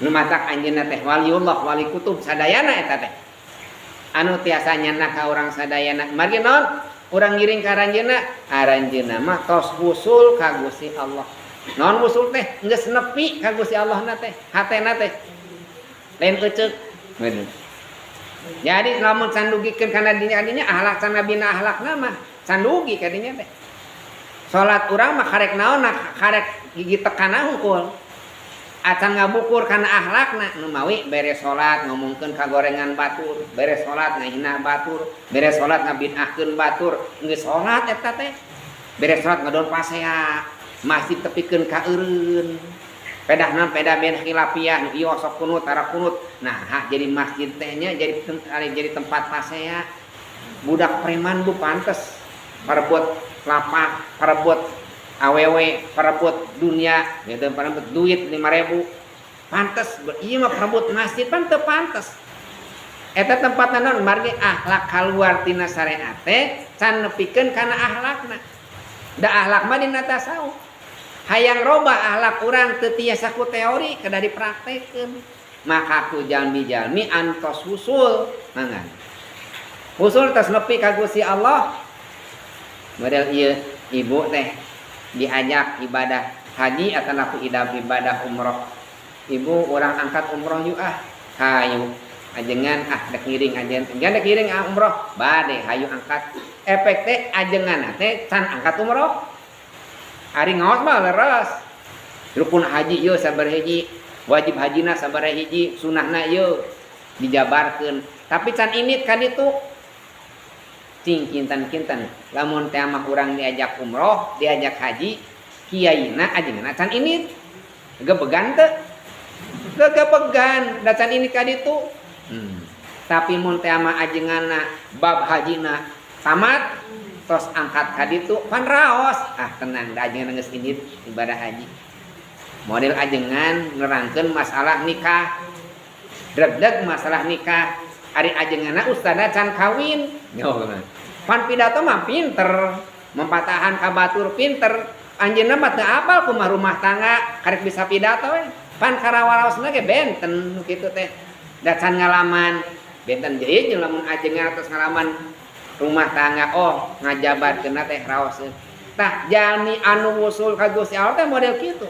nu matak anjeunna teh waliullah wali kutub sadayana eta teh anu tiasa nyana ka urang sadayana margi naon urang ngiring ka aranjeunna aranjeunna mah tos usul ka Gusti Allah naon usul teh geus nepi ka Gusti Allah na teh hatena teh lain euceuk jadi lamun sandugikeun kana dinya ahlak can nabina ahlakna mah sandugi ka dinya teh salat urang mah karek naon karek gigi tekana hungkul acan ngabukur kana akhlakna nu mawi beres salat ngomongkeun kagorengan batur beres salat ngahina batur beres salat ngabid'ahkeun batur geus salat eta teh beres salat ngadon pasea masjid tepikeun ka eureun pedahna peda ben khilafiyah nu ieu sok kunut tara kunut nah jadi masjid teh nya jadi tempat pasea budak preman bu pantes parebut lapak parebut awewe parebut dunia gitu parebut duit 5.000 pantes ieu mah parebut masjid pan teu pantes eta tempatna naon margi akhlak kaluar tina syariat teh can nepikeun kana akhlakna da akhlak mah dina tasawuf hayang robah akhlak urang teu tiasa ku teori kada dipraktekeun maka ku jalmi-jalmi antos usul mangan usul tos nepi ka Gusti Allah model ieu ibu teh diajak ibadah haji atau laku ibadah umroh ibu orang angkat umroh yuk hayu ajengan dek ngiring ajengan dek ngiring umroh bade hayu angkat efek teh ajengan teh can angkat umroh ari ngaos mah leres rukun haji yeuh sabar hiji wajib hajina sabar hiji sunahna yeuh dijabarkeun tapi can init ka ditu cing kintan-kintan lamun teh mah urang diajak umroh diajak haji kiyaina ajengan can init gebegan teu gebegan da can init ka ditu tapi mun teh mah ajenganna bab hajina tamat tos angkat ka ditu pan raos tenang da ajengan geus init ibadah haji model ajengan nerangkeun masalah nikah deg-deg masalah nikah ari ajenganna ustadna can kawin pan pidato mah pinter mempatahan ka batur pinter anjeunna mah teu apal kumaha rumah tangga karek bisa pidato we pan karawaraosna ge benten kitu teh da can ngalaman benten jadi jeung lamun ajengan atos ngalaman rumah tangga oh ngajabarkeun teh raos tah jalmi anu usul ka Gusti Allah teh model kitu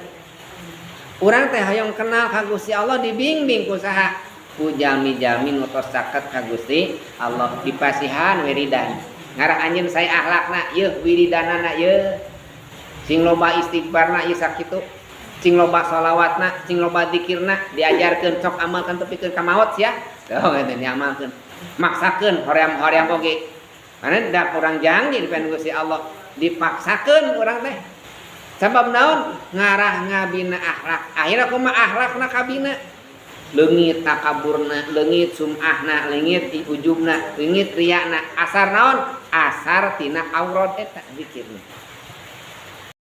urang teh hayang kenal ka Gusti Allah dibimbing ku saha ku jalmi-jalmi nu tos caket ka Gusti Allah dipasihan wiridan ngarah anjeun saya akhlakna yeuh wiridanana yeuh sing loba istighfarna ieu sakitu sing loba shalawatna sing loba zikirna diajarkeun sok amalkeun tepikeun ka maot sia teuh eta diamalkeun maksakeun hoream-hoream oge karena da urang janji dipen Gusti Allah dipaksakeun urang teh sabab naon ngarah ngabina akhlak akhirna kumaha akhlakna kabina leungit takaburna leungit sum'ahna leungit ujubna leungit riyana asar naon asar tina aurat eta zikirna